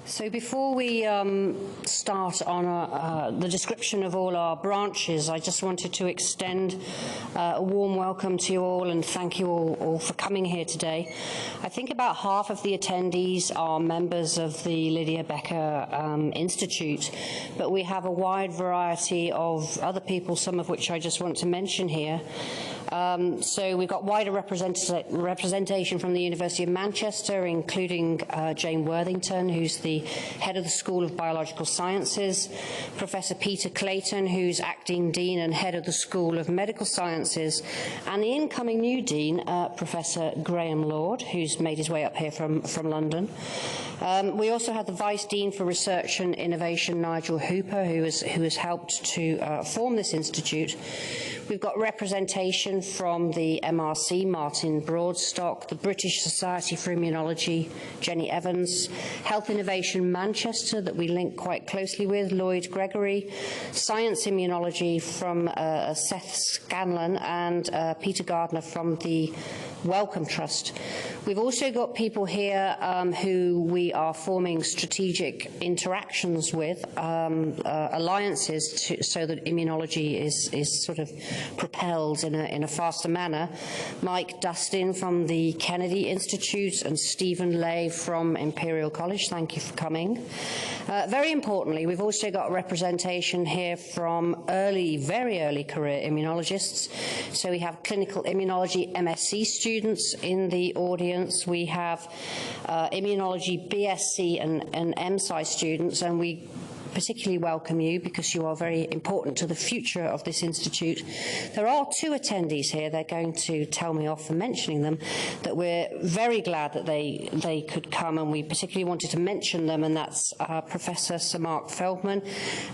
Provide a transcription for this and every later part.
So before we start on the description of all our branches, I just wanted to extend a warm welcome to you all and thank you all for coming here today. I think about half of the attendees are members of the Lydia Becker Institute, but we have a wide variety of other people, some of which I just want to mention here. So we've got wider representation from the University of Manchester, including Jane Worthington, who's the head of the School of Biological Sciences, Professor Peter Clayton, who's acting dean and head of the School of Medical Sciences, and the incoming new dean, Professor Graham Lord, who's made his way up here from London. We also have the Vice Dean for Research and Innovation, Nigel Hooper, who has helped to form this institute. We've got representation from the MRC, Martin Broadstock, the British Society for Immunology, Jenny Evans, Health Innovation Manchester, that we link quite closely with, Lloyd Gregory, Science Immunology from Seth Scanlon, and Peter Gardner from the Wellcome Trust. We've also got people here who we are forming strategic interactions with, alliances, so that immunology is sort of propelled in a faster manner. Mike Dustin from the Kennedy Institute and Stephen Lay from Imperial College, thank you for coming. Very importantly, we've also got representation here from very early career immunologists. So we have clinical immunology MSc students in the audience. We have immunology BSc and MSci students, and we particularly welcome you because you are very important to the future of this institute. There are two attendees here. They're going to tell me off for mentioning them, that we're very glad that they could come, and we particularly wanted to mention them, and that's Professor Sir Mark Feldman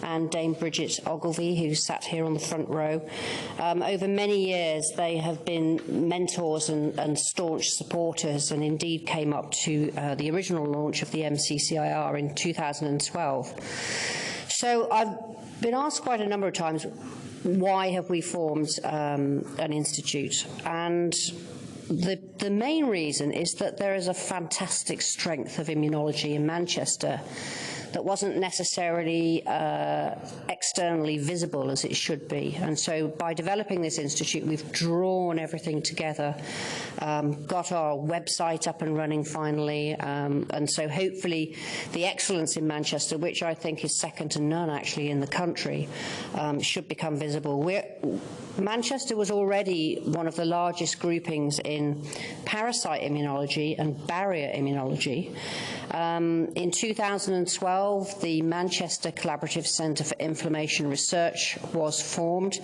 and Dame Bridget Ogilvie, who sat here on the front row. Over many years, they have been mentors and staunch supporters, and indeed came up to the original launch of the MCCIR in 2012. So I've been asked quite a number of times, why have we formed an institute? And the main reason is that there is a fantastic strength of immunology in Manchester that wasn't necessarily externally visible as it should be. And so by developing this institute, we've drawn everything together, got our website up and running finally, and so hopefully the excellence in Manchester, which I think is second to none actually in the country, should become visible. Manchester was already one of the largest groupings in parasite immunology and barrier immunology. In 2012, the Manchester Collaborative Centre for Inflammation Research was formed,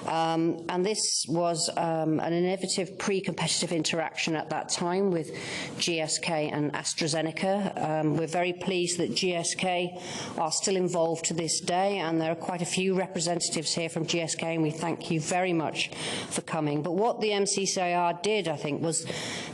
and this was an innovative pre-competitive interaction at that time with GSK and AstraZeneca. We're very pleased that GSK are still involved to this day, and there are quite a few representatives here from GSK, and we thank you very much for coming. But what the MCCIR did, I think, was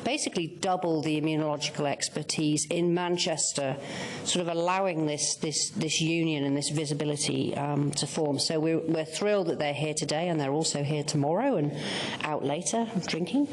basically double the immunological expertise in Manchester, sort of allowing this union and this visibility to form. So we're thrilled that they're here today, and they're also here tomorrow and out later drinking.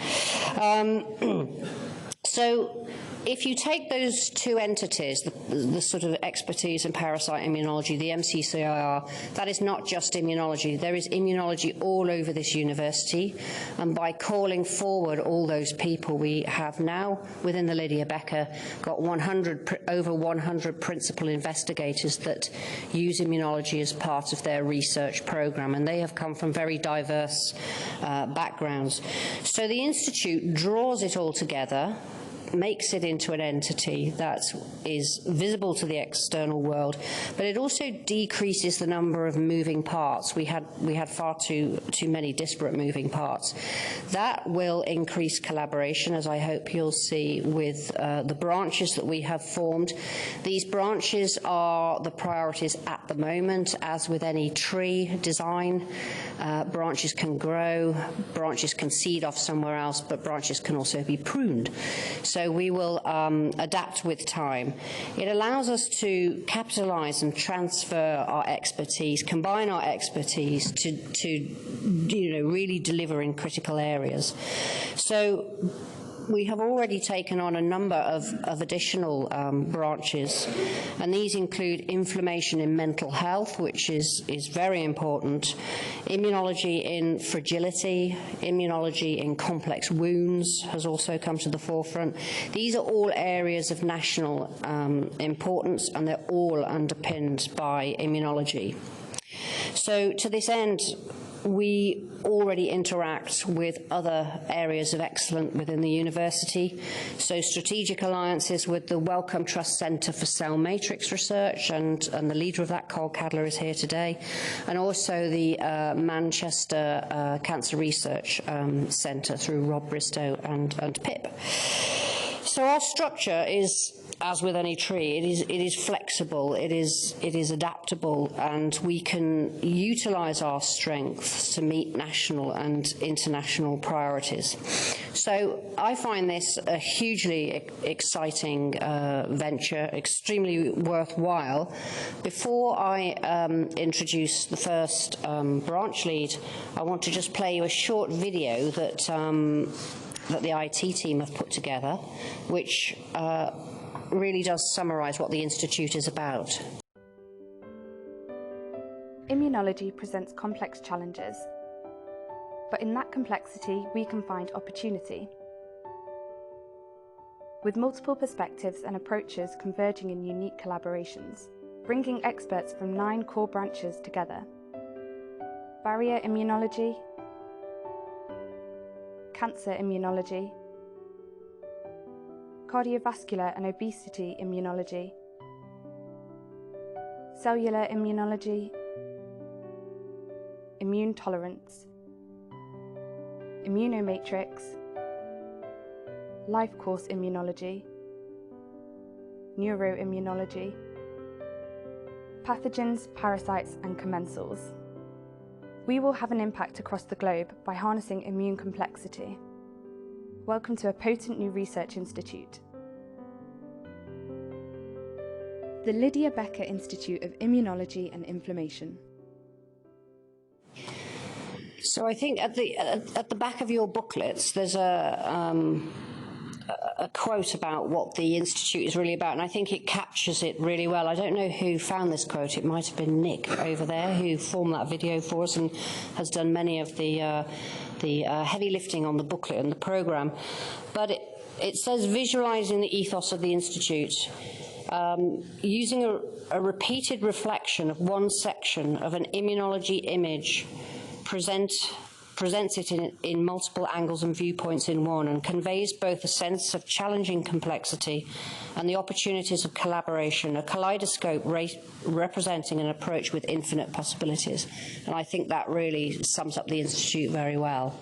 So if you take those two entities, the sort of expertise in parasite immunology, the MCCIR, that is not just immunology. There is immunology all over this university, and by calling forward all those people, we have now, within the Lydia Becker, got over 100 principal investigators that use immunology as part of their research program, and they have come from very diverse backgrounds. So the Institute draws it all together, makes it into an entity that is visible to the external world, but it also decreases the number of moving parts. We had far too many disparate moving parts. That will increase collaboration, as I hope you'll see, with the branches that we have formed. These branches are the priorities at the moment. As with any tree design, branches can grow, branches can seed off somewhere else, but branches can also be pruned. So we will adapt with time. It allows us to capitalize and transfer our expertise, combine our expertise to really deliver in critical areas. So we have already taken on a number of additional branches, and these include inflammation in mental health, which is very important, immunology in fragility, immunology in complex wounds has also come to the forefront. These are all areas of national importance, and they're all underpinned by immunology. So to this end, we already interact with other areas of excellence within the university. So strategic alliances with the Wellcome Trust Centre for Cell Matrix Research, and the leader of that, Cole Cadler, is here today, and also the Manchester Cancer Research Centre through Rob Bristow and PIP. So our structure is, as with any tree, it is flexible, it is adaptable, and we can utilise our strengths to meet national and international priorities. So I find this a hugely exciting venture, extremely worthwhile. Before I introduce the first branch lead, I want to just play you a short video that the IT team have put together, which really does summarise what the Institute is about. Immunology presents complex challenges, but in that complexity we can find opportunity. With multiple perspectives and approaches converging in unique collaborations, bringing experts from 9 core branches together: barrier immunology, cancer immunology, cardiovascular and obesity immunology, cellular immunology, immune tolerance, immunomatrix, life course immunology, neuroimmunology, pathogens, parasites and commensals. We will have an impact across the globe by harnessing immune complexity. Welcome to a potent new research institute. The Lydia Becker Institute of Immunology and Inflammation. So I think at the back of your booklets there's a quote about what the Institute is really about, and I think it captures it really well. I don't know who found this quote. It might have been Nick over there, who formed that video for us and has done many of the heavy lifting on the booklet and the programme. But it says, visualising the ethos of the Institute, using a repeated reflection of one section of an immunology image, presents it in multiple angles and viewpoints in one, and conveys both a sense of challenging complexity and the opportunities of collaboration, a kaleidoscope representing an approach with infinite possibilities. And I think that really sums up the Institute very well.